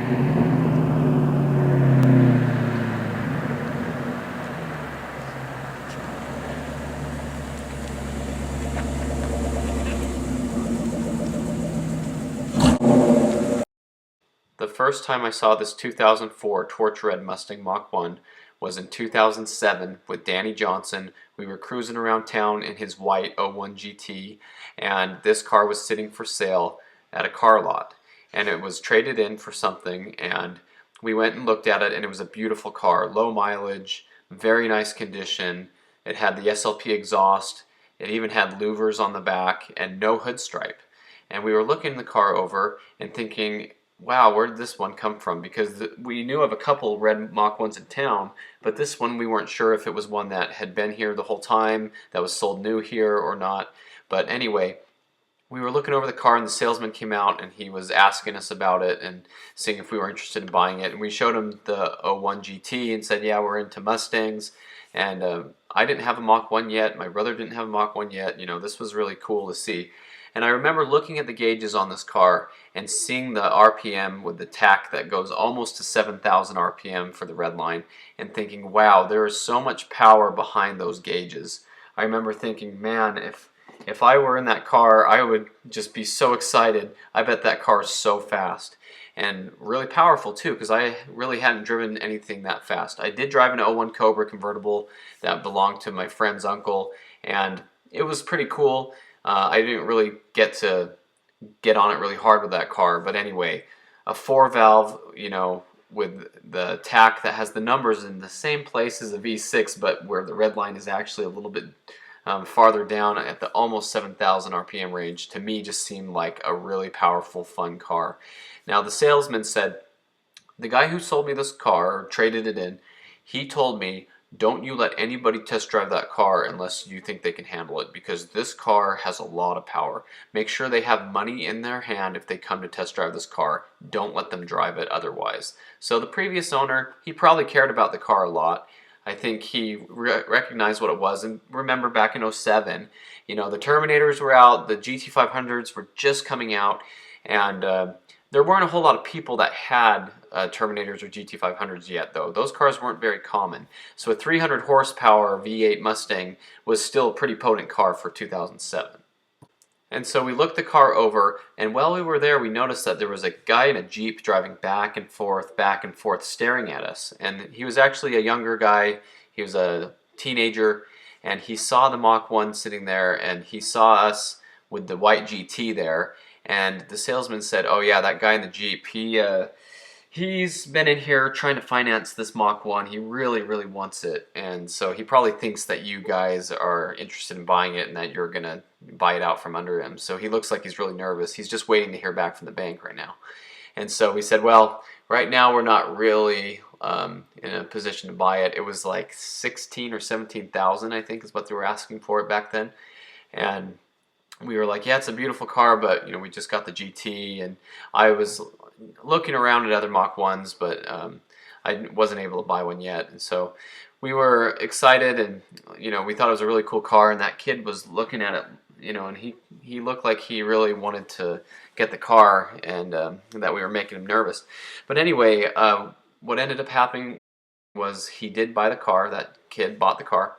The first time I saw this 2004 Torch Red Mustang Mach 1 was in 2007 with Danny Johnson. We were cruising around town in his white '01 GT, and this car was sitting for sale at a car lot. And it was traded in for something, and we went and looked at it, and it was a beautiful car, low mileage, very nice condition. It had the SLP exhaust, it even had louvers on the back, and no hood stripe. And we were looking the car over and thinking, wow, where did this one come from? Because we knew of a couple red Mach 1s in town, but this one we weren't sure if it was one that had been here the whole time, that was sold new here or not. But anyway, we were looking over the car, and the salesman came out and he was asking us about it and seeing if we were interested in buying it. And we showed him the '01 GT and said, yeah, we're into Mustangs. And I didn't have a Mach 1 yet. My brother didn't have a Mach 1 yet. You know, this was really cool to see. And I remember looking at the gauges on this car and seeing the RPM with the tach that goes almost to 7,000 RPM for the red line and thinking, wow, there is so much power behind those gauges. I remember thinking, man, if I were in that car, I would just be so excited. I bet that car is so fast. And really powerful too, because I really hadn't driven anything that fast. I did drive an '01 Cobra convertible that belonged to my friend's uncle, and it was pretty cool. I didn't really get on it really hard with that car, but anyway, a 4-valve, you know, with the tach that has the numbers in the same place as a V6, but where the red line is actually a little bit farther down at the almost 7,000 RPM range, to me just seemed like a really powerful, fun car. Now the salesman said, the guy who sold me this car, or traded it in, he told me, don't you let anybody test drive that car unless you think they can handle it, because this car has a lot of power. Make sure they have money in their hand if they come to test drive this car. Don't let them drive it otherwise. So the previous owner, he probably cared about the car a lot. I think he recognized what it was. And remember back in '07, you know, the Terminators were out, the GT500s were just coming out, and there weren't a whole lot of people that had Terminators or GT500s yet, though. Those cars weren't very common. So a 300 horsepower V8 Mustang was still a pretty potent car for 2007. And so we looked the car over, and while we were there, we noticed that there was a guy in a Jeep driving back and forth, staring at us. And he was actually a younger guy. He was a teenager, and he saw the Mach 1 sitting there, and he saw us with the white GT there. And the salesman said, oh yeah, that guy in the Jeep, he's been in here trying to finance this Mach 1. He really, really wants it. And so he probably thinks that you guys are interested in buying it and that you're going to buy it out from under him. So he looks like he's really nervous. He's just waiting to hear back from the bank right now. And so we said, well, right now we're not really in a position to buy it. It was like 16 or 17,000, I think, is what they were asking for it back then. And we were like, yeah, it's a beautiful car, but you know, we just got the GT, and I was looking around at other Mach 1s, but I wasn't able to buy one yet. And so we were excited, and you know, we thought it was a really cool car, and that kid was looking at it, you know, and he looked like he really wanted to get the car, and that we were making him nervous. But anyway, what ended up happening was he did buy the car. That kid bought the car,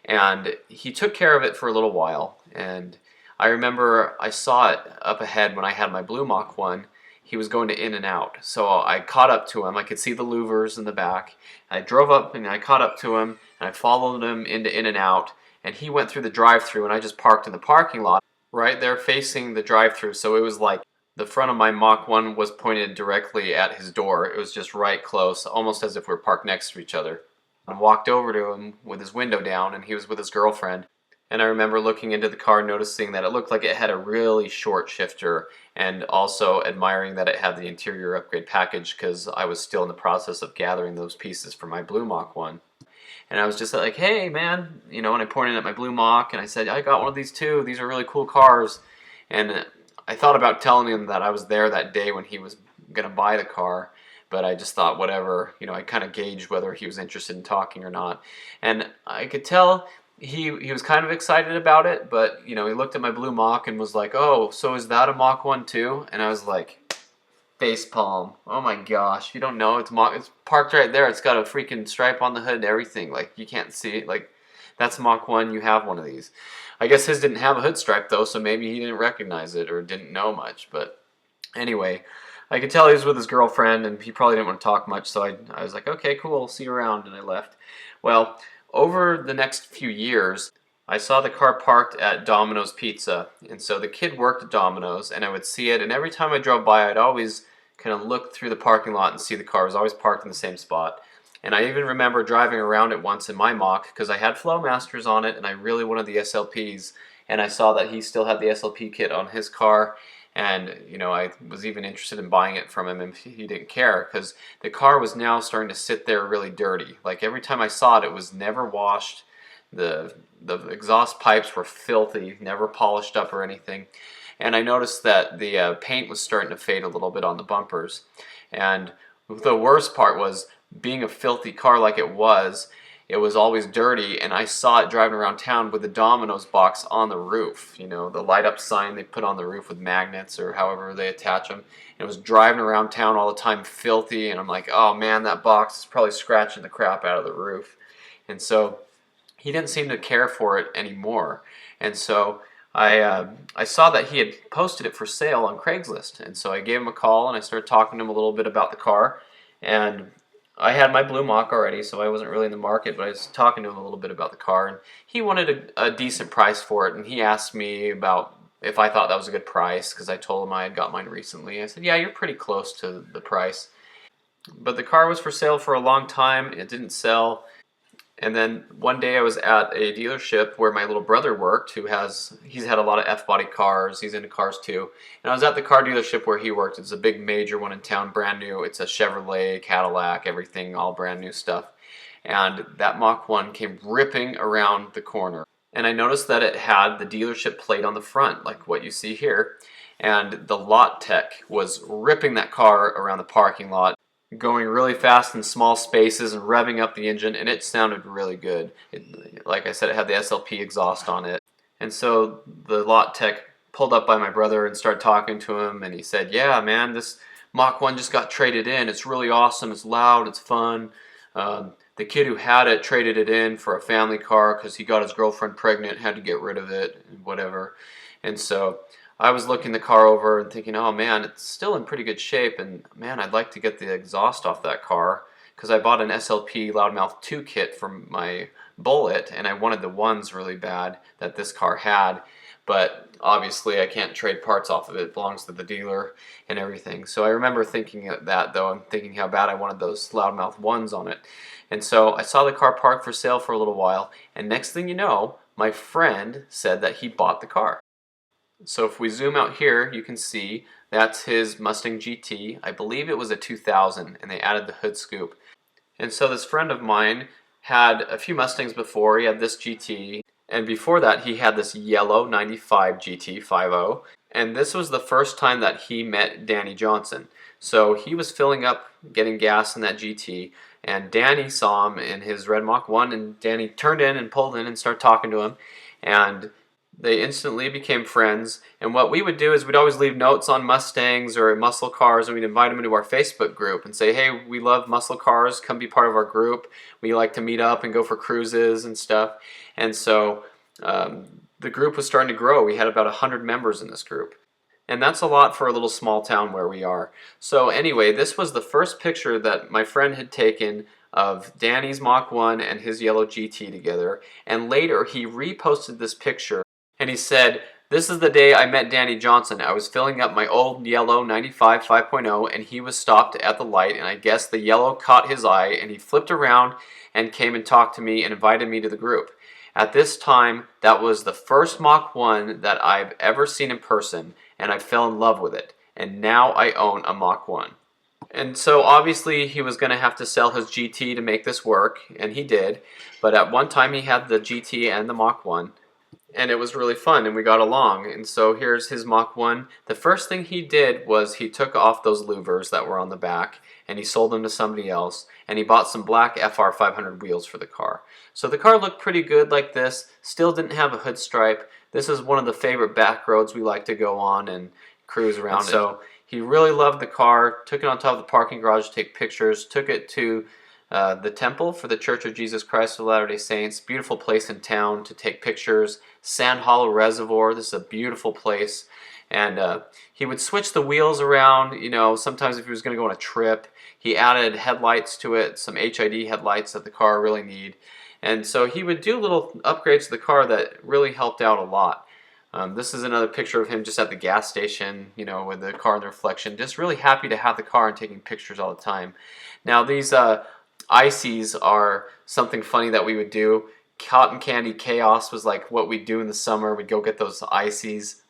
and he took care of it for a little while. And I remember I saw it up ahead when I had my blue Mach 1. He was going to in and out. So I caught up to him. I could see the louvers in the back. I drove up and I caught up to him, and I followed him into in and out, and he went through the drive-thru, and I just parked in the parking lot right there facing the drive-thru. So it was like the front of my Mach 1 was pointed directly at his door. It was just right close, almost as if we were parked next to each other. I walked over to him with his window down, and he was with his girlfriend. And I remember looking into the car, noticing that it looked like it had a really short shifter, and also admiring that it had the interior upgrade package, because I was still in the process of gathering those pieces for my blue Mach 1. And I was just like, hey man, you know, and I pointed at my blue Mach, and I said, I got one of these too. These are really cool cars. And I thought about telling him that I was there that day when he was going to buy the car, but I just thought, whatever, you know, I kind of gauged whether he was interested in talking or not. And I could tell he was kind of excited about it, but you know, he looked at my blue Mach and was like, oh, so is that a Mach 1 too? And I was like, face palm. Oh my gosh, if you don't know, it's parked right there. It's got a freaking stripe on the hood and everything. Like, you can't see it. Like, that's Mach 1. You have one of these. I guess his didn't have a hood stripe though, so maybe he didn't recognize it or didn't know much. But anyway, I could tell he was with his girlfriend and he probably didn't want to talk much, so I was like, okay, cool, see you around, and I left. Well, over the next few years, I saw the car parked at Domino's Pizza, and so the kid worked at Domino's, and I would see it, and every time I drove by, I'd always kind of look through the parking lot and see the car. It was always parked in the same spot. And I even remember driving around it once in my Mach, because I had Flowmasters on it, and I really wanted the SLPs, and I saw that he still had the SLP kit on his car, and you know, I was even interested in buying it from him, and he didn't care, because the car was now starting to sit there really dirty. Like, every time I saw it, it was never washed. The exhaust pipes were filthy, never polished up or anything. And I noticed that the paint was starting to fade a little bit on the bumpers. And the worst part was, being a filthy car like it was always dirty, and I saw it driving around town with the Domino's box on the roof. You know, the light up sign they put on the roof with magnets or however they attach them. And it was driving around town all the time filthy, and I'm like, oh man, that box is probably scratching the crap out of the roof. And so he didn't seem to care for it anymore. And so I saw that he had posted it for sale on Craigslist. And so I gave him a call and I started talking to him a little bit about the car. And I had my blue Mach already, so I wasn't really in the market, but I was talking to him a little bit about the car. And he wanted a decent price for it. And he asked me about if I thought that was a good price, because I told him I had got mine recently. I said, yeah, you're pretty close to the price. But the car was for sale for a long time. It didn't sell. And then one day I was at a dealership where my little brother worked, he's had a lot of F-body cars, he's into cars too. And I was at the car dealership where he worked. It's a big major one in town, brand new. It's a Chevrolet, Cadillac, everything, all brand new stuff. And that Mach 1 came ripping around the corner. And I noticed that it had the dealership plate on the front, like what you see here. And the lot tech was ripping that car around the parking lot, going really fast in small spaces and revving up the engine, and it sounded really good. Like I said, it had the SLP exhaust on it. And so the lot tech pulled up by my brother and started talking to him, and he said, yeah man, this Mach 1 just got traded in. It's really awesome, it's loud, it's fun. The kid who had it traded it in for a family car because he got his girlfriend pregnant, had to get rid of it, and whatever. And so I was looking the car over and thinking, oh man, it's still in pretty good shape, and man, I'd like to get the exhaust off that car, because I bought an SLP Loudmouth 2 kit from my Bullet, and I wanted the ones really bad that this car had, but obviously I can't trade parts off of it. It belongs to the dealer and everything. So I remember thinking that though, and thinking how bad I wanted those Loudmouth ones on it. And so I saw the car parked for sale for a little while, and next thing you know, my friend said that he bought the car. So if we zoom out here, you can see that's his Mustang GT. I believe it was a 2000, and they added the hood scoop. And so this friend of mine had a few Mustangs before. He had this GT, and before that he had this yellow 95 GT 5.0. And this was the first time that he met Danny Johnson. So he was filling up, getting gas in that GT, and Danny saw him in his red Mach 1, and Danny turned in and pulled in and started talking to him. And they instantly became friends, and what we would do is we'd always leave notes on Mustangs or muscle cars, and we'd invite them into our Facebook group and say, hey, we love muscle cars, come be part of our group. We like to meet up and go for cruises and stuff. And so the group was starting to grow. We had about 100 members in this group. And that's a lot for a little small town where we are. So anyway, this was the first picture that my friend had taken of Danny's Mach 1 and his yellow GT together. And later he reposted this picture. And he said, this is the day I met Danny Johnson. I was filling up my old yellow 95 5.0, and he was stopped at the light, and I guess the yellow caught his eye, and he flipped around and came and talked to me and invited me to the group. At this time, that was the first Mach 1 that I've ever seen in person, and I fell in love with it. And now I own a Mach 1. And so obviously he was going to have to sell his GT to make this work, and he did. But at one time he had the GT and the Mach 1. And it was really fun, and we got along. And so here's his Mach 1. The first thing he did was he took off those louvers that were on the back, and he sold them to somebody else, and he bought some black FR 500 wheels for the car. So the car looked pretty good like this, still didn't have a hood stripe. This is one of the favorite back roads we like to go on, and cruise around. And so he really loved the car, took it on top of the parking garage to take pictures, took it to the temple for the Church of Jesus Christ of Latter-day Saints. Beautiful place in town to take pictures. Sand Hollow Reservoir. This is a beautiful place. And he would switch the wheels around, you know, sometimes if he was going to go on a trip. He added headlights to it, some HID headlights that the car really need. And so he would do little upgrades to the car that really helped out a lot. This is another picture of him just at the gas station, you know, with the car in the reflection. Just really happy to have the car and taking pictures all the time. Now these ices are something funny that we would do. Cotton candy chaos was like what we'd do in the summer. We'd go get those ices.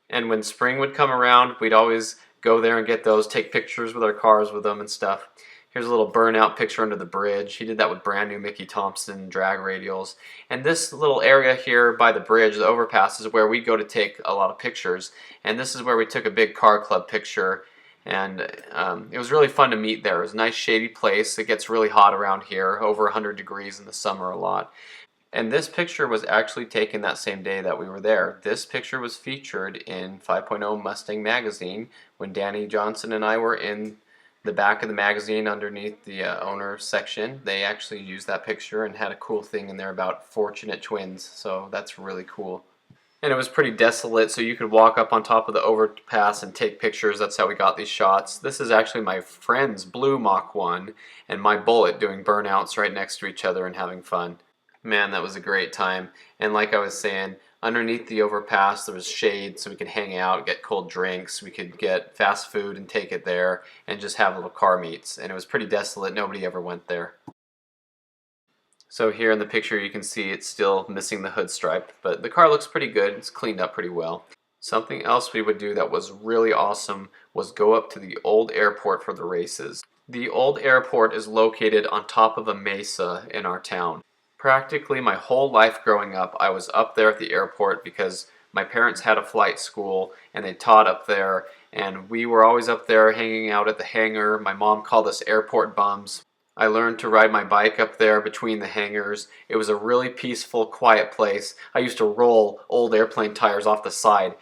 And when spring would come around, we'd always go there and get those, take pictures with our cars with them and stuff. Here's a little burnout picture under the bridge. He did that with brand new Mickey Thompson drag radials. And this little area here by the bridge, the overpass, is where we go to take a lot of pictures. And this is where we took a big car club picture. And it was really fun to meet there. It was a nice shady place. It gets really hot around here, over 100 degrees in the summer a lot. And this picture was actually taken that same day that we were there. This picture was featured in 5.0 Mustang magazine when Danny Johnson and I were in the back of the magazine underneath the owner section. They actually used that picture and had a cool thing in there about fortunate twins. So that's really cool. And it was pretty desolate, so you could walk up on top of the overpass and take pictures. That's how we got these shots. This is actually my friend's blue Mach 1 and my Bullet doing burnouts right next to each other and having fun. Man, that was a great time. And like I was saying, underneath the overpass there was shade so we could hang out, get cold drinks, we could get fast food and take it there and just have little car meets. And it was pretty desolate. Nobody ever went there. So here in the picture you can see it's still missing the hood stripe, but the car looks pretty good. It's cleaned up pretty well. Something else we would do that was really awesome was go up to the old airport for the races. The old airport is located on top of a mesa in our town. Practically my whole life growing up, I was up there at the airport because my parents had a flight school and they taught up there, and we were always up there hanging out at the hangar. My mom called us airport bums. I learned to ride my bike up there between the hangars. It was a really peaceful, quiet place. I used to roll old airplane tires off the side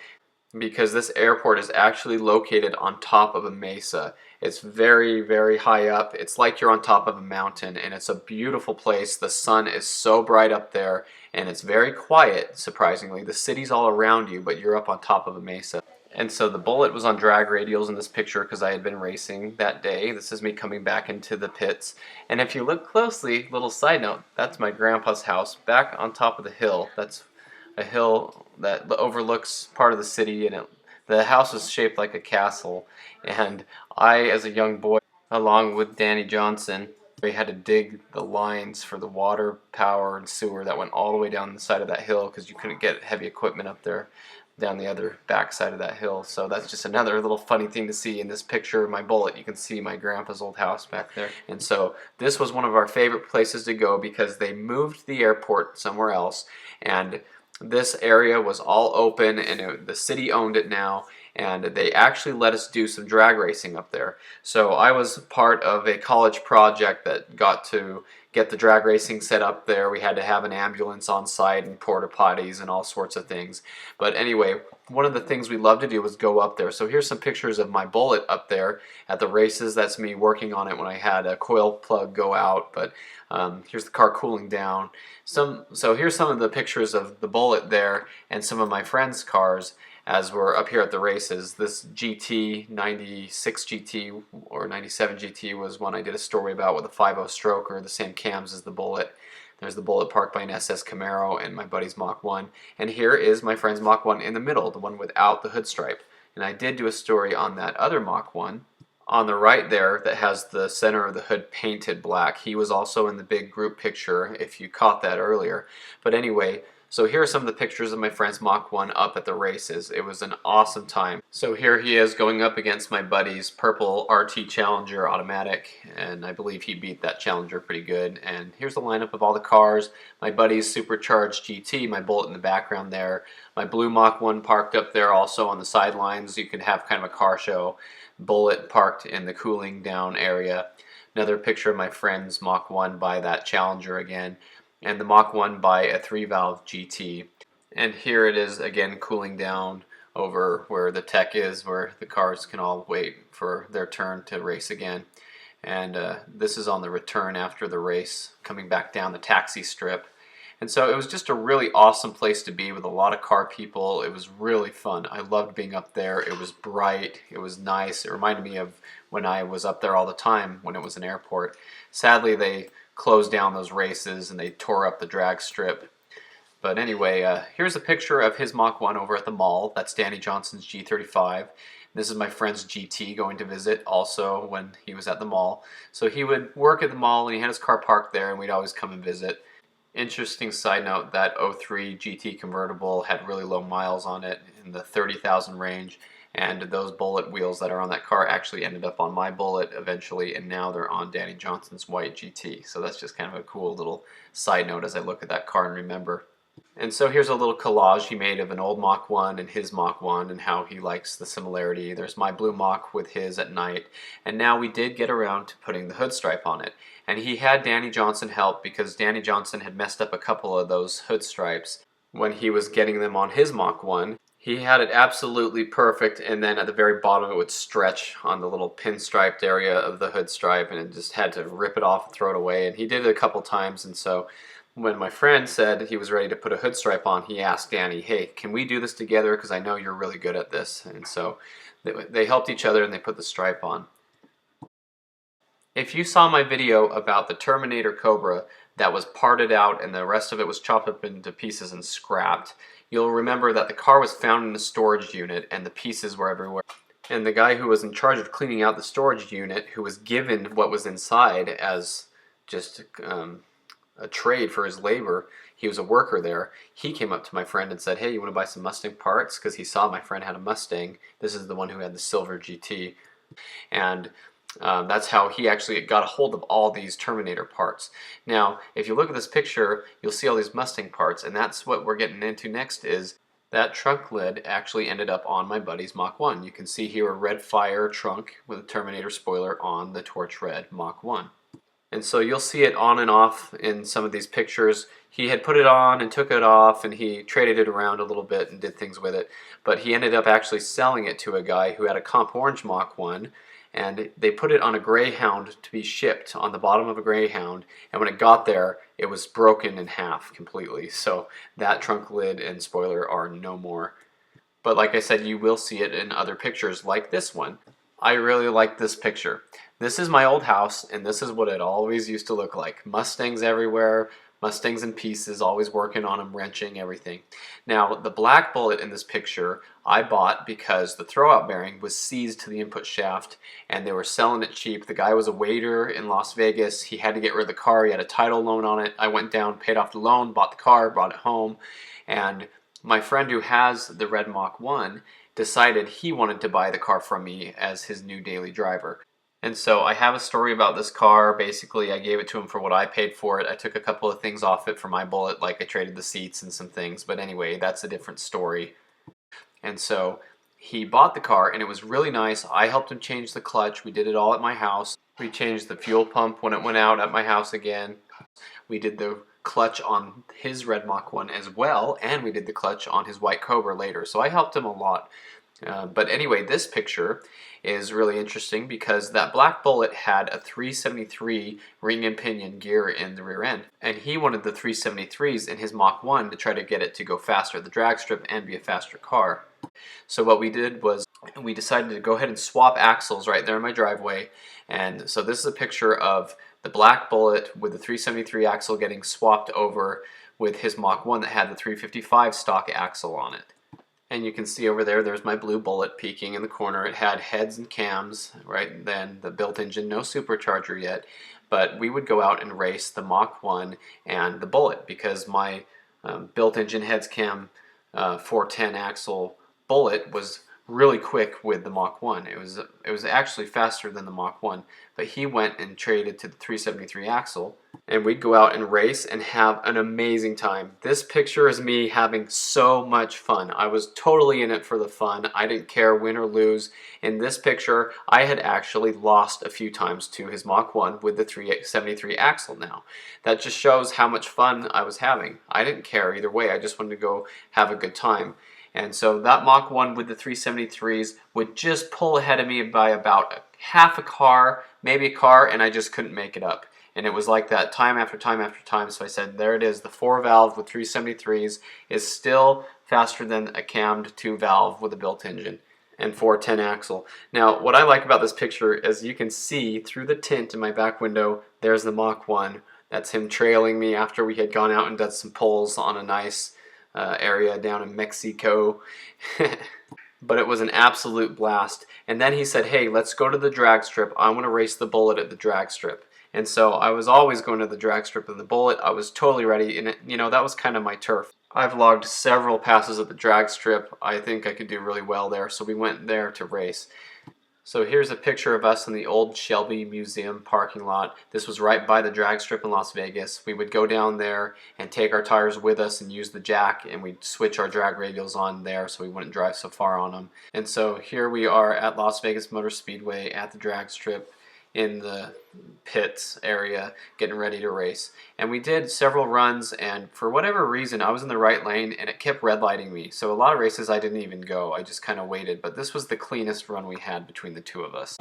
because this airport is actually located on top of a mesa. It's very, very high up. It's like you're on top of a mountain, and it's a beautiful place. The sun is so bright up there, and it's very quiet, surprisingly. The city's all around you, but you're up on top of a mesa. And so the Bullet was on drag radials in this picture because I had been racing that day. This is me coming back into the pits. And if you look closely, little side note, that's my grandpa's house back on top of the hill. That's a hill that overlooks part of the city, and the house is shaped like a castle. And I, as a young boy, along with Danny Johnson, we had to dig the lines for the water, power, and sewer that went all the way down the side of that hill because you couldn't get heavy equipment up there down the other back side of that hill. So that's just another little funny thing to see in this picture of my Bullet. You can see my grandpa's old house back there. And so this was one of our favorite places to go because they moved the airport somewhere else, and this area was all open, and the city owned it now, and they actually let us do some drag racing up there. So I was part of a college project that got to get the drag racing set up there. We had to have an ambulance on site and porta potties and all sorts of things. But anyway, one of the things we loved to do was go up there. So here's some pictures of my Bullet up there at the races. That's me working on it when I had a coil plug go out. But here's the car cooling down. So here's some of the pictures of the Bullet there and some of my friends' cars as we're up here at the races. This GT, 96 GT or 97 GT was one I did a story about with a 5.0 stroker, the same cams as the Bullet. There's the Bullet parked by an SS Camaro and my buddy's Mach 1. And here is my friend's Mach 1 in the middle, the one without the hood stripe. And I did do a story on that other Mach 1 on the right there that has the center of the hood painted black. He was also in the big group picture if you caught that earlier. But anyway, so here are some of the pictures of my friend's Mach 1 up at the races. It was an awesome time. So here he is going up against my buddy's purple RT Challenger automatic, and I believe he beat that Challenger pretty good. And here's the lineup of all the cars. My buddy's supercharged GT, my Bullet in the background there. My blue Mach 1 parked up there also on the sidelines. You could have kind of a car show. Bullet parked in the cooling down area. Another picture of my friend's Mach 1 by that Challenger again, and the Mach 1 by a 3-valve GT. And here it is again cooling down over where the tech is, where the cars can all wait for their turn to race again. And this is on the return after the race, coming back down the taxi strip. And so it was just a really awesome place to be with a lot of car people. It was really fun. I loved being up there. It was bright. It was nice. It reminded me of when I was up there all the time when it was an airport. Sadly, they closed down those races and they tore up the drag strip. But anyway, here's a picture of his Mach 1 over at the mall. That's Danny Johnson's G35. This is my friend's GT going to visit also when he was at the mall. So he would work at the mall and he had his car parked there and we'd always come and visit. Interesting side note, that '03 GT convertible had really low miles on it, in the 30,000 range, and those Bullet wheels that are on that car actually ended up on my Bullet eventually, and now they're on Danny Johnson's white GT. So that's just kind of a cool little side note as I look at that car and remember. And so here's a little collage he made of an old Mach 1 and his Mach 1 and how he likes the similarity. There's my blue Mach with his at night. And now we did get around to putting the hood stripe on it. And he had Danny Johnson help because Danny Johnson had messed up a couple of those hood stripes when he was getting them on his Mach 1. He had it absolutely perfect, and then at the very bottom it would stretch on the little pinstriped area of the hood stripe, and it just had to rip it off and throw it away. And he did it a couple times, and so when my friend said he was ready to put a hood stripe on, he asked Danny, hey, can we do this together? Because I know you're really good at this. And so they helped each other and they put the stripe on. If you saw my video about the Terminator Cobra that was parted out and the rest of it was chopped up into pieces and scrapped, you'll remember that the car was found in a storage unit and the pieces were everywhere. And the guy who was in charge of cleaning out the storage unit, who was given what was inside as just a trade for his labor, he was a worker there, he came up to my friend and said, hey, you want to buy some Mustang parts? Because he saw my friend had a Mustang. This is the one who had the silver GT. And that's how he actually got a hold of all these Terminator parts. Now, if you look at this picture, you'll see all these Mustang parts, and that's what we're getting into next. Is that trunk lid actually ended up on my buddy's Mach 1. You can see here a red fire trunk with a Terminator spoiler on the torch red Mach 1. And so you'll see it on and off in some of these pictures. He had put it on and took it off, and he traded it around a little bit and did things with it. But he ended up actually selling it to a guy who had a comp orange Mach 1, and they put it on a Greyhound to be shipped on the bottom of a Greyhound. And when it got there, it was broken in half completely. So that trunk lid and spoiler are no more. But like I said, you will see it in other pictures like this one. I really like this picture. This is my old house, and this is what it always used to look like. Mustangs everywhere, Mustangs in pieces, always working on them, wrenching, everything. Now, the black Bullet in this picture I bought because the throwout bearing was seized to the input shaft, and they were selling it cheap. The guy was a waiter in Las Vegas. He had to get rid of the car. He had a title loan on it. I went down, paid off the loan, bought the car, brought it home, and my friend who has the red Mach 1 decided he wanted to buy the car from me as his new daily driver. And so I have a story about this car. Basically, I gave it to him for what I paid for it. I took a couple of things off it for my Bullet, like I traded the seats and some things. But anyway, that's a different story. And so he bought the car, and it was really nice. I helped him change the clutch. We did it all at my house. We changed the fuel pump when it went out at my house again. We did the clutch on his red Mach 1 as well, and we did the clutch on his white Cobra later. So I helped him a lot. But anyway, this picture is really interesting because that black Bullet had a 373 ring and pinion gear in the rear end, and he wanted the 373s in his Mach 1 to try to get it to go faster at the drag strip and be a faster car. So what we did was we decided to go ahead and swap axles right there in my driveway. And so this is a picture of the black Bullet with the 373 axle getting swapped over with his Mach 1 that had the 355 stock axle on it. And you can see over there, there's my blue Bullet peeking in the corner. It had heads and cams, right then, the built engine, no supercharger yet. But we would go out and race the Mach 1 and the Bullet because my built engine heads cam 410 axle Bullet was really quick with the Mach 1. It was actually faster than the Mach 1, but he went and traded to the 373 axle, and we'd go out and race and have an amazing time. This picture is me having so much fun. I was totally in it for the fun. I didn't care win or lose. In this picture, I had actually lost a few times to his Mach 1 with the 373 axle now. That just shows how much fun I was having. I didn't care either way. I just wanted to go have a good time. And so that Mach 1 with the 373s would just pull ahead of me by about half a car, maybe a car, and I just couldn't make it up. And it was like that time after time after time. So I said, there it is, the 4-valve with 373s is still faster than a cammed 2-valve with a built engine and 410 axle. Now, what I like about this picture, as you can see through the tint in my back window, there's the Mach 1. That's him trailing me after we had gone out and done some pulls on a nice area down in Mexico. But it was an absolute blast. And then he said, hey, let's go to the drag strip. I want to race the Bullet at the drag strip. And so I was always going to the drag strip and the Bullet. I was totally ready, and that was kind of my turf. I've logged several passes at the drag strip. I think I could do really well there, so we went there to race. So here's a picture of us in the old Shelby Museum parking lot. This was right by the drag strip in Las Vegas. We would go down there and take our tires with us and use the jack, and we'd switch our drag radials on there so we wouldn't drive so far on them. And so here we are at Las Vegas Motor Speedway at the drag strip in the pits area getting ready to race. And we did several runs, and for whatever reason I was in the right lane and it kept red lighting me. So a lot of races I didn't even go. I just kind of waited, but this was the cleanest run we had between the two of us.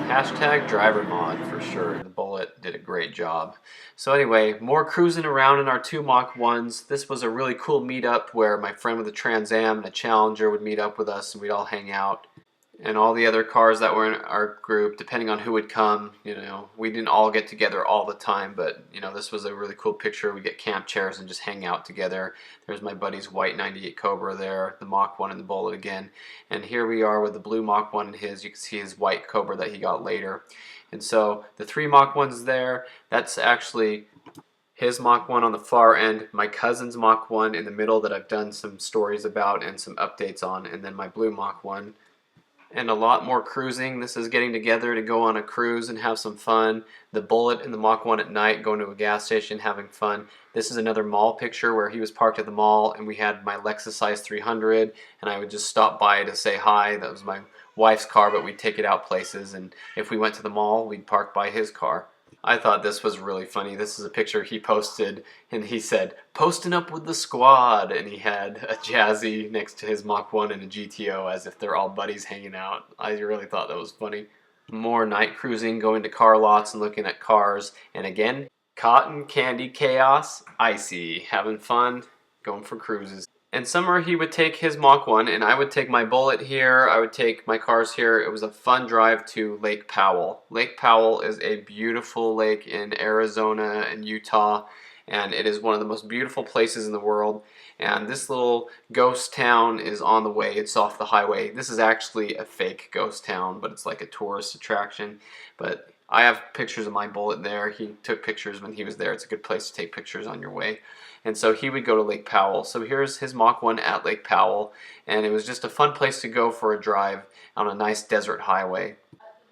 Hashtag driver mod for sure. The Bullet did a great job. So anyway, more cruising around in our 2 Mach 1s. This was a really cool meetup where my friend with a Trans Am and a Challenger would meet up with us and we'd all hang out. And all the other cars that were in our group, depending on who would come, we didn't all get together all the time, but this was a really cool picture. We get camp chairs and just hang out together. There's my buddy's white 98 Cobra there, the Mach 1 and the Bullet again. And here we are with the blue Mach 1 and his. You can see his white Cobra that he got later. And so the 3 Mach 1s there, that's actually his Mach 1 on the far end, my cousin's Mach 1 in the middle that I've done some stories about and some updates on, and then my blue Mach 1. And a lot more cruising. This is getting together to go on a cruise and have some fun. The Bullet and the Mach 1 at night, going to a gas station, having fun. This is another mall picture where he was parked at the mall and we had my Lexus size 300 and I would just stop by to say hi. That was my wife's car, but we'd take it out places, and if we went to the mall, we'd park by his car. I thought this was really funny. This is a picture he posted, and he said, "Posting up with the squad," and he had a Jazzy next to his Mach 1 and a GTO as if they're all buddies hanging out. I really thought that was funny. More night cruising, going to car lots and looking at cars, and again, cotton candy chaos, icy, having fun, going for cruises. And summer he would take his Mach 1 and I would take my Bullet here, I would take my cars here. It was a fun drive to Lake Powell. Lake Powell is a beautiful lake in Arizona and Utah, and it is one of the most beautiful places in the world. And this little ghost town is on the way. It's off the highway. This is actually a fake ghost town, but it's like a tourist attraction. But I have pictures of my Bullet there. He took pictures when he was there. It's a good place to take pictures on your way. And so he would go to Lake Powell. So here's his Mach 1 at Lake Powell. And it was just a fun place to go for a drive on a nice desert highway.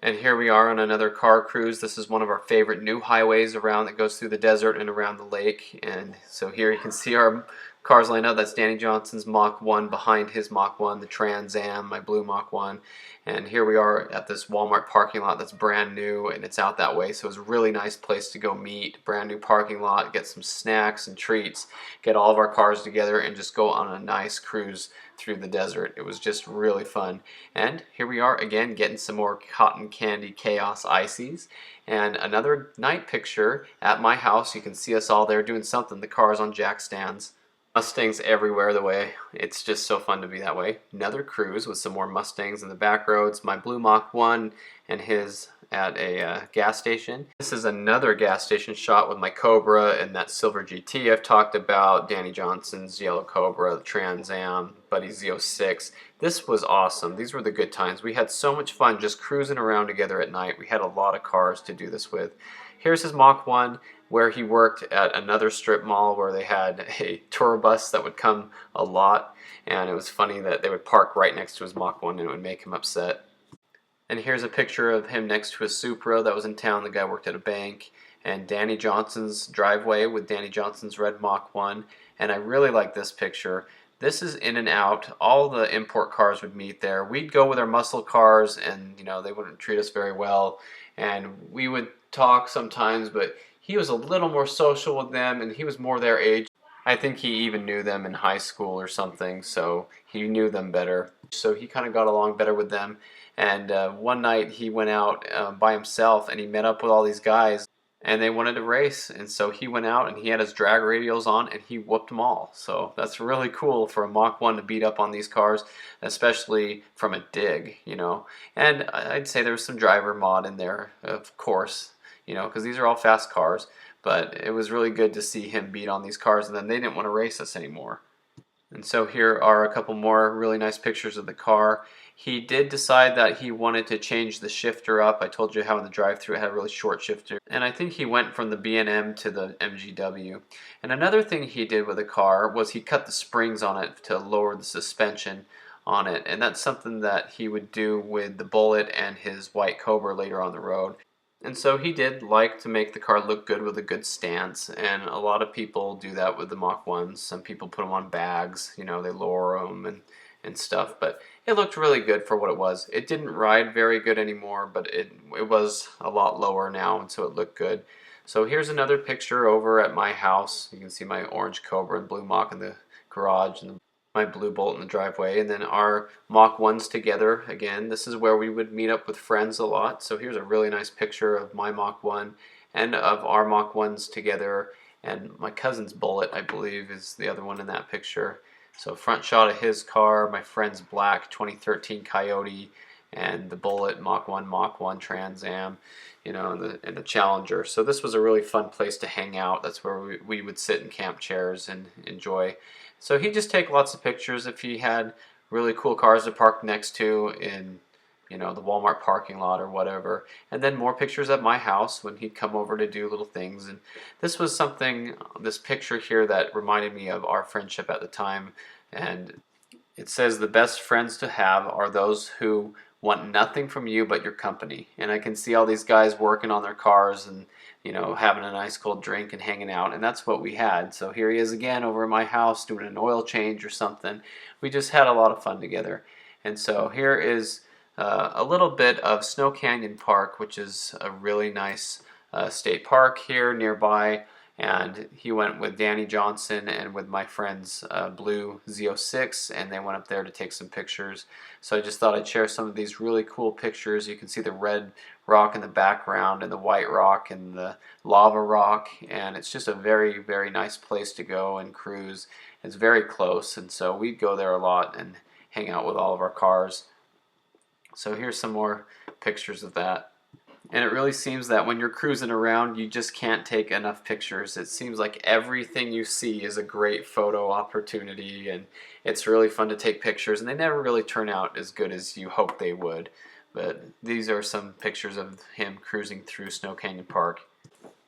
And here we are on another car cruise. This is one of our favorite new highways around that goes through the desert and around the lake. And so here you can see our cars lined up. That's Danny Johnson's Mach 1 behind his Mach 1, the Trans Am, my blue Mach 1. And here we are at this Walmart parking lot that's brand new, and it's out that way. So it's a really nice place to go meet. Brand new parking lot, get some snacks and treats, get all of our cars together, and just go on a nice cruise through the desert. It was just really fun. And here we are again getting some more cotton candy chaos ices. And another night picture at my house. You can see us all there doing something. The cars on jack stands. Mustangs everywhere the way. It's just so fun to be that way. Another cruise with some more Mustangs in the back roads. My blue Mach 1 and his at a gas station. This is another gas station shot with my Cobra and that silver GT I've talked about. Danny Johnson's yellow Cobra, the Trans Am, Buddy's Z06. This was awesome. These were the good times. We had so much fun just cruising around together at night. We had a lot of cars to do this with. Here's his Mach 1 where he worked at another strip mall where they had a tour bus that would come a lot, and it was funny that they would park right next to his Mach 1 and it would make him upset. And here's a picture of him next to a Supra that was in town. The guy worked at a bank. And Danny Johnson's driveway with Danny Johnson's red Mach 1. And I really like this picture. This is in and out. All the import cars would meet there. We'd go with our muscle cars, and they wouldn't treat us very well. And we would talk sometimes, but he was a little more social with them, and he was more their age. I think he even knew them in high school or something, so he knew them better. So he kind of got along better with them. And one night he went out by himself, and he met up with all these guys, and they wanted to race. And so he went out, and he had his drag radials on, and he whooped them all. So that's really cool for a Mach 1 to beat up on these cars, especially from a dig. And I'd say there was some driver mod in there, of course, because these are all fast cars. But it was really good to see him beat on these cars, and then they didn't want to race us anymore. And so here are a couple more really nice pictures of the car. He did decide that he wanted to change the shifter up. I told you how in the drive-thru it had a really short shifter. And I think he went from the B&M to the MGW. And another thing he did with the car was he cut the springs on it to lower the suspension on it. And that's something that he would do with the Bullet and his White Cobra later on the road. And so he did like to make the car look good with a good stance, and a lot of people do that with the Mach 1s. Some people put them on bags, they lower them and stuff, but it looked really good for what it was. It didn't ride very good anymore, but it was a lot lower now, and so it looked good. So here's another picture over at my house. You can see my orange Cobra and blue Mach in the garage, and my blue Bolt in the driveway, and then our Mach 1s together again. This is where we would meet up with friends a lot. So here's a really nice picture of my Mach 1 and of our Mach 1s together, and my cousin's Bullet, I believe, is the other one in that picture. So front shot of his car, my friend's black 2013 Coyote, and the Bullet Mach 1 Trans Am, and the Challenger. So this was a really fun place to hang out. That's where we would sit in camp chairs and enjoy. So he'd just take lots of pictures if he had really cool cars to park next to in, the Walmart parking lot or whatever. And then more pictures at my house when he'd come over to do little things. And this was this picture here that reminded me of our friendship at the time. And it says the best friends to have are those who want nothing from you but your company. And I can see all these guys working on their cars and having a nice cold drink and hanging out, and that's what we had. So here he is again over at my house doing an oil change or something. We just had a lot of fun together. And so here is a little bit of Snow Canyon Park, which is a really nice state park here nearby. And he went with Danny Johnson and with my friend's blue Z06, and they went up there to take some pictures. So I just thought I'd share some of these really cool pictures. You can see the red rock in the background and the white rock and the lava rock, and it's just a very, very nice place to go and cruise. It's very close, and so we'd go there a lot and hang out with all of our cars. So here's some more pictures of that. And it really seems that when you're cruising around, you just can't take enough pictures. It seems like everything you see is a great photo opportunity, and it's really fun to take pictures, and they never really turn out as good as you hope they would. But these are some pictures of him cruising through Snow Canyon Park.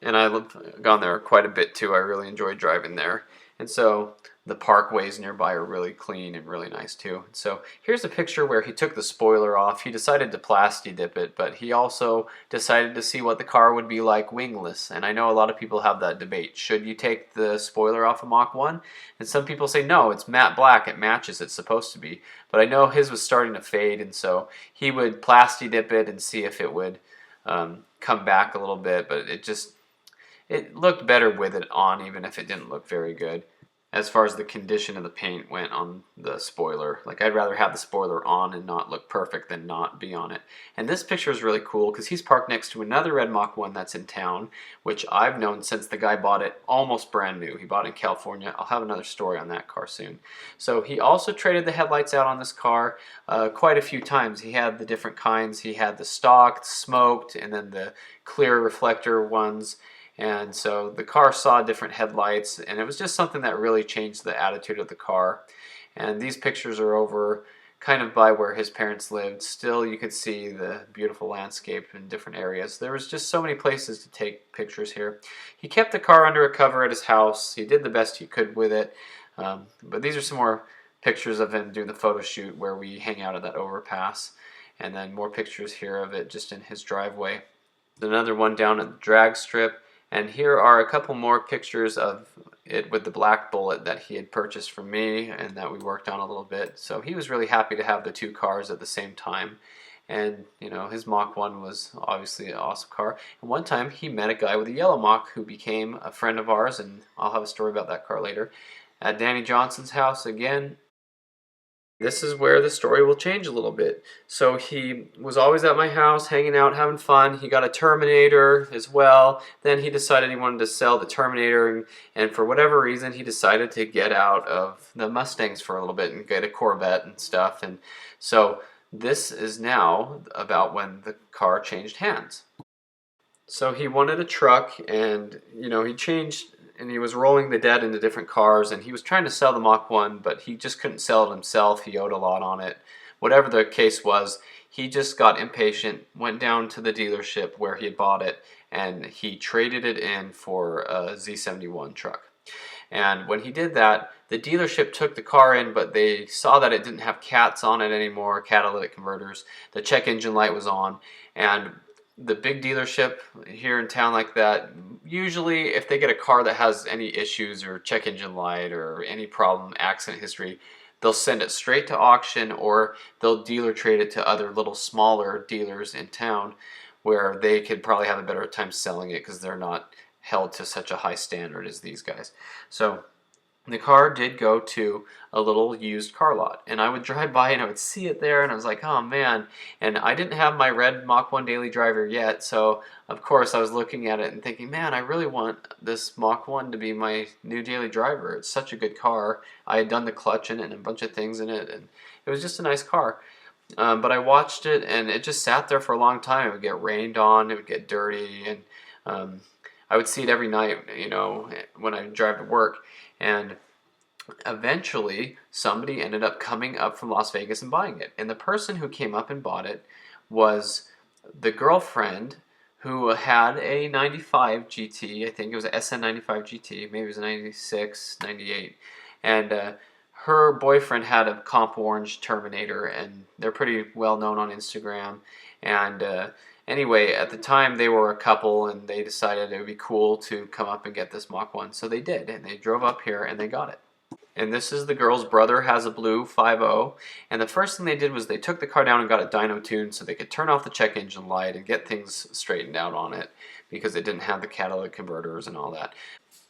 And I've gone there quite a bit too. I really enjoyed driving there. And so the parkways nearby are really clean and really nice too. So here's a picture where he took the spoiler off. He decided to plasti dip it, but he also decided to see what the car would be like wingless. And I know a lot of people have that debate. Should you take the spoiler off of Mach 1? And some people say, no, it's matte black. It matches. It's supposed to be. But I know his was starting to fade, and so he would plasti dip it and see if it would come back a little bit. But it looked better with it on, even if it didn't look very good. As far as the condition of the paint went on the spoiler. Like, I'd rather have the spoiler on and not look perfect than not be on it. And this picture is really cool because he's parked next to another red Mach 1 that's in town, which I've known since the guy bought it almost brand new. He bought it in California. I'll have another story on that car soon. So he also traded the headlights out on this car quite a few times. He had the different kinds. He had the stock, smoked, and then the clear reflector ones. And so the car saw different headlights, and it was just something that really changed the attitude of the car. And these pictures are over kind of by where his parents lived. Still, you could see the beautiful landscape in different areas. There was just so many places to take pictures here. He kept the car under a cover at his house. He did the best he could with it. But these are some more pictures of him doing the photo shoot where we hang out at that overpass. And then more pictures here of it just in his driveway. Another one down at the drag strip. And here are a couple more pictures of it with the black bullet that he had purchased from me and that we worked on a little bit. So he was really happy to have the two cars at the same time. And you know, his Mach 1 was obviously an awesome car. And one time he met a guy with a yellow Mach who became a friend of ours, and I'll have a story about that car later. At Danny Johnson's house again, this is where the story will change a little bit. So he was always at my house, hanging out, having fun. He got a Terminator as well. Then he decided he wanted to sell the Terminator, and for whatever reason, he decided to get out of the Mustangs for a little bit and get a Corvette and stuff. And so this is now about when the car changed hands. So he wanted a truck, and you know, he changed, and he was rolling the debt into different cars, and he was trying to sell the Mach 1, but he just couldn't sell it himself. He owed a lot on it. Whatever the case was, he just got impatient, went down to the dealership where he had bought it, and he traded it in for a Z71 truck. And when he did that, the dealership took the car in, but they saw that it didn't have cats on it anymore, catalytic converters. The check engine light was on, and the big dealership here in town like that, usually if they get a car that has any issues or check engine light or any problem, accident history, they'll send it straight to auction, or they'll dealer trade it to other little smaller dealers in town where they could probably have a better time selling it because they're not held to such a high standard as these guys. So the car did go to a little used car lot, and I would drive by and I would see it there, and I was like, oh man. And I didn't have my red Mach 1 daily driver yet, so of course I was looking at it and thinking, man, I really want this Mach 1 to be my new daily driver. It's such a good car. I had done the clutch in it and a bunch of things in it, and it was just a nice car. But I watched it, and it just sat there for a long time. It would get rained on, it would get dirty, and I would see it every night, you know, when I drive to work. And eventually, somebody ended up coming up from Las Vegas and buying it. And the person who came up and bought it was the girlfriend who had a 95 GT. I think it was an SN95 GT. Maybe it was a 96, 98. And her boyfriend had a comp orange Terminator, and they're pretty well known on Instagram. And anyway, at the time they were a couple, and they decided it would be cool to come up and get this Mach 1. So they did, and they drove up here and they got it. And this is the girl's brother, has a blue 5.0, and the first thing they did was they took the car down and got a dyno tune so they could turn off the check engine light and get things straightened out on it because it didn't have the catalytic converters and all that.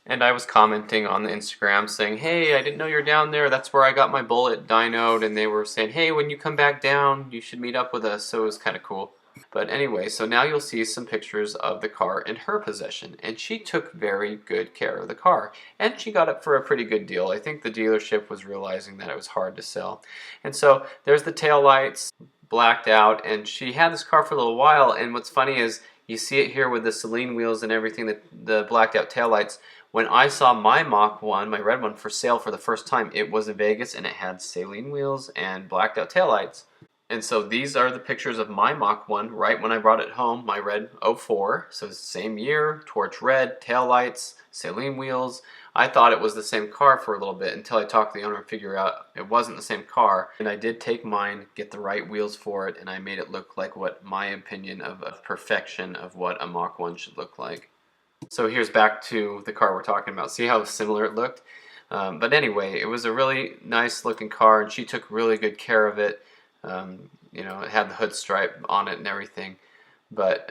And I was commenting on the Instagram saying, hey, I didn't know you're down there. That's where I got my bullet dynoed. And they were saying, hey, when you come back down, you should meet up with us. So it was kind of cool. But anyway, so now you'll see some pictures of the car in her possession. And she took very good care of the car. And she got it for a pretty good deal. I think the dealership was realizing that it was hard to sell. And so there's the tail lights blacked out. And she had this car for a little while. And what's funny is you see it here with the Celine wheels and everything, the blacked out tail lights. When I saw my Mach 1, my red one, for sale for the first time, it was in Vegas, and it had saline wheels and blacked out taillights. And so these are the pictures of my Mach 1 right when I brought it home, my red '04. So it's the same year, torch red, taillights, saline wheels. I thought it was the same car for a little bit until I talked to the owner and figured out it wasn't the same car. And I did take mine, get the right wheels for it, and I made it look like what my opinion of perfection of what a Mach 1 should look like. So here's back to the car we're talking about. See how similar it looked? But anyway, it was a really nice looking car, and she took really good care of it. You know, it had the hood stripe on it and everything. But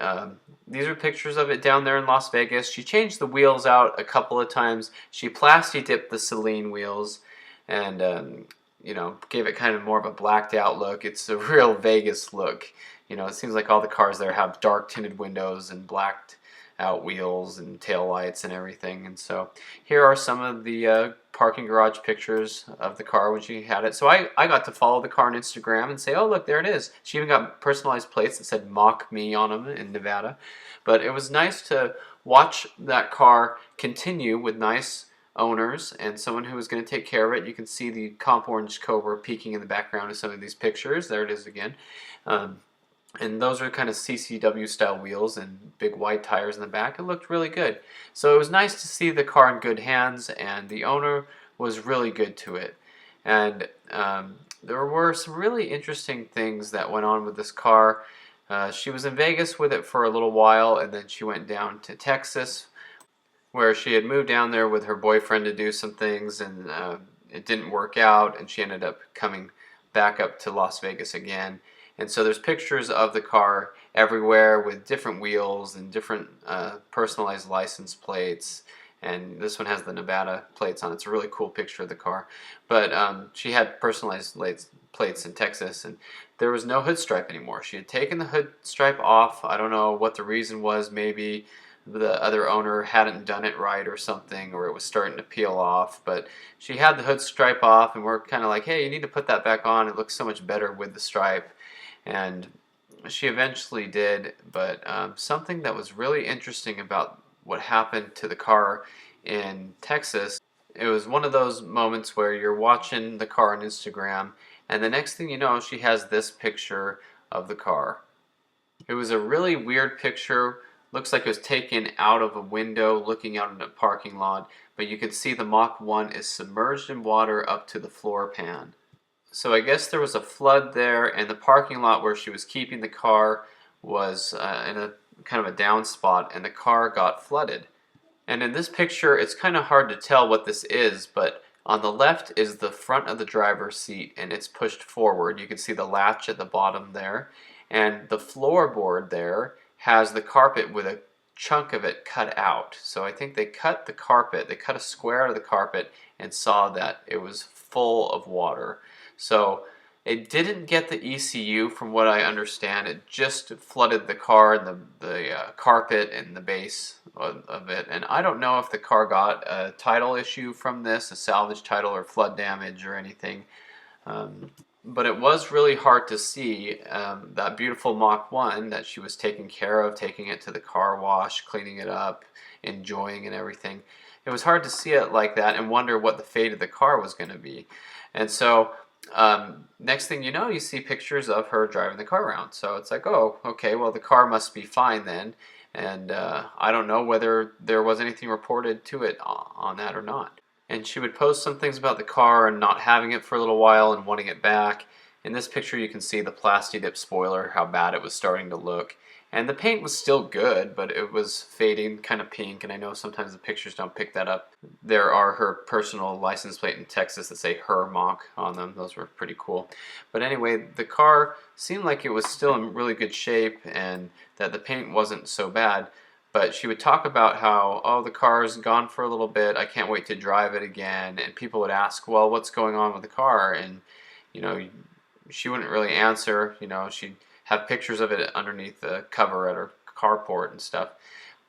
these are pictures of it down there in Las Vegas. She changed the wheels out a couple of times. She plasti dipped the Celine wheels and, you know, gave it kind of more of a blacked out look. It's a real Vegas look. You know, it seems like all the cars there have dark tinted windows and blacked out wheels and tail lights and everything. And so here are some of the parking garage pictures of the car when she had it. So I got to follow the car on Instagram and say, oh look, there it is. She even got personalized plates that said Mach Me on them in Nevada. But it was nice to watch that car continue with nice owners and someone who was going to take care of it. You can see the comp orange Cobra peeking in the background of some of these pictures. There it is again. And those are kind of CCW style wheels and big wide tires in the back. It looked really good. So it was nice to see the car in good hands, and the owner was really good to it. And there were some really interesting things that went on with this car. She was in Vegas with it for a little while, and then she went down to Texas where she had moved down there with her boyfriend to do some things, and it didn't work out, and she ended up coming back up to Las Vegas again. And so there's pictures of the car everywhere with different wheels and different personalized license plates. And this one has the Nevada plates on it. It's a really cool picture of the car. But she had personalized plates in Texas, and there was no hood stripe anymore. She had taken the hood stripe off. I don't know what the reason was. Maybe the other owner hadn't done it right or something, or it was starting to peel off. But she had the hood stripe off, and we're kind of like, hey, you need to put that back on. It looks so much better with the stripe. And she eventually did, but something that was really interesting about what happened to the car in Texas, it was one of those moments where you're watching the car on Instagram, and the next thing you know, she has this picture of the car. It was a really weird picture. Looks like it was taken out of a window looking out in a parking lot, but you can see the Mach 1 is submerged in water up to the floor pan. So I guess there was a flood there, and the parking lot where she was keeping the car was in a kind of a down spot, and the car got flooded. And in this picture, it's kind of hard to tell what this is, but on the left is the front of the driver's seat, and it's pushed forward. You can see the latch at the bottom there, and the floorboard there has the carpet with a chunk of it cut out. So I think they cut the carpet, they cut a square out of the carpet and saw that it was full of water. So it didn't get the ECU from what I understand. It just flooded the car and the carpet and the base of it. And I don't know if the car got a title issue from this, a salvage title or flood damage or anything. But it was really hard to see that beautiful Mach 1 that she was taking care of, taking it to the car wash, cleaning it up, enjoying and everything. It was hard to see it like that and wonder what the fate of the car was going to be. And so next thing you know, you see pictures of her driving the car around. So it's like, oh, okay, well, the car must be fine then. And I don't know whether there was anything reported to it on that or not. And she would post some things about the car and not having it for a little while and wanting it back. In this picture you can see the plasti dip spoiler, how bad it was starting to look. And the paint was still good, but it was fading, kind of pink, and I know sometimes the pictures don't pick that up. There are her personal license plate in Texas that say her Mach on them. Those were pretty cool. But anyway, the car seemed like it was still in really good shape and that the paint wasn't so bad. But she would talk about how, oh, the car's gone for a little bit, I can't wait to drive it again. And people would ask, well, what's going on with the car? And, you know, she wouldn't really answer. You know, she'd have pictures of it underneath the cover at her carport and stuff.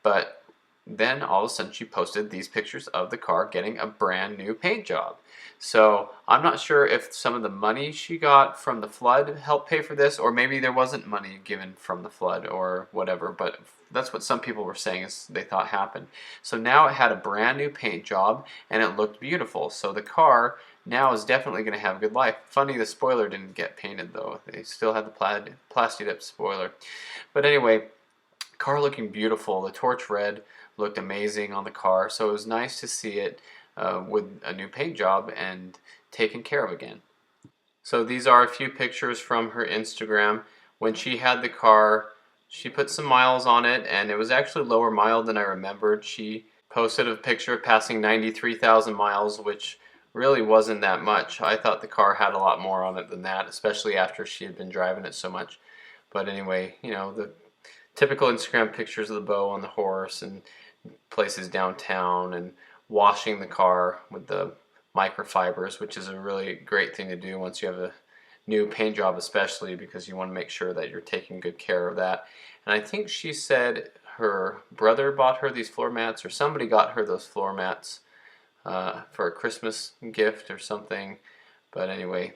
But then all of a sudden she posted these pictures of the car getting a brand new paint job. So I'm not sure if some of the money she got from the flood helped pay for this, or maybe there wasn't money given from the flood or whatever, but that's what some people were saying is they thought happened. So now it had a brand new paint job and it looked beautiful. So the car now is definitely going to have a good life. Funny the spoiler didn't get painted though. They still had the plasti dip spoiler. But anyway, car looking beautiful. The torch red looked amazing on the car. So it was nice to see it with a new paint job and taken care of again. So these are a few pictures from her Instagram. When she had the car, she put some miles on it, and it was actually lower mile than I remembered. She posted a picture of passing 93,000 miles, which really wasn't that much. I thought the car had a lot more on it than that, especially after she had been driving it so much. But anyway, you know, the typical Instagram pictures of the bow on the horse and places downtown and washing the car with the microfibers, which is a really great thing to do once you have a new paint job, especially because you want to make sure that you're taking good care of that. And I think she said her brother bought her these floor mats, or somebody got her those floor mats for a Christmas gift or something. But anyway,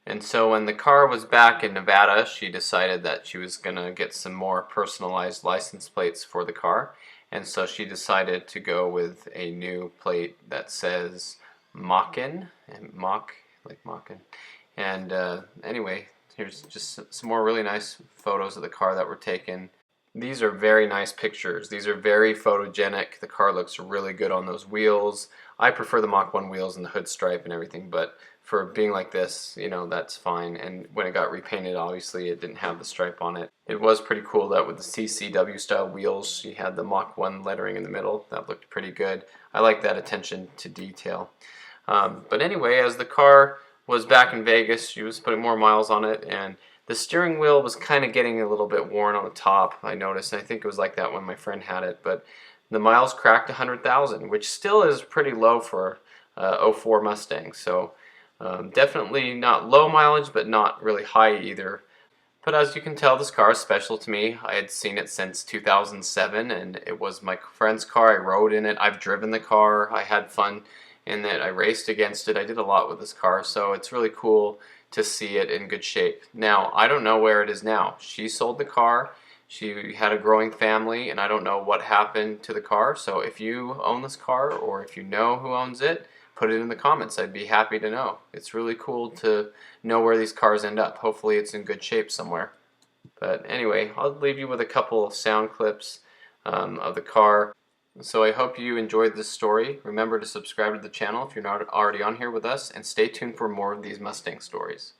and so when the car was back in Nevada, she decided that she was going to get some more personalized license plates for the car. And so she decided to go with a new plate that says Machin, and Mach, like Machin. And anyway, here's just some more really nice photos of the car that were taken. These are very nice pictures. These are very photogenic. The car looks really good on those wheels. I prefer the Mach 1 wheels and the hood stripe and everything, but for being like this, you know, that's fine. And when it got repainted, obviously it didn't have the stripe on it. It was pretty cool that with the CCW style wheels, you had the Mach 1 lettering in the middle. That looked pretty good. I like that attention to detail. But anyway, as the car was back in Vegas, she was putting more miles on it, and the steering wheel was kind of getting a little bit worn on the top, I noticed. And I think it was like that when my friend had it, but the miles cracked 100,000, which still is pretty low for '04 Mustang. So definitely not low mileage, but not really high either. But as you can tell, this car is special to me. I had seen it since 2007, and it was my friend's car. I rode in it. I've driven the car. I had fun in it. I raced against it. I did a lot with this car, so it's really cool to see it in good shape. Now, I don't know where it is now. She sold the car. She had a growing family, and I don't know what happened to the car. So if you own this car, or if you know who owns it, put it in the comments. I'd be happy to know. It's really cool to know where these cars end up. Hopefully it's in good shape somewhere. But anyway, I'll leave you with a couple of sound clips of the car. So I hope you enjoyed this story. Remember to subscribe to the channel if you're not already on here with us, and stay tuned for more of these Mustang stories.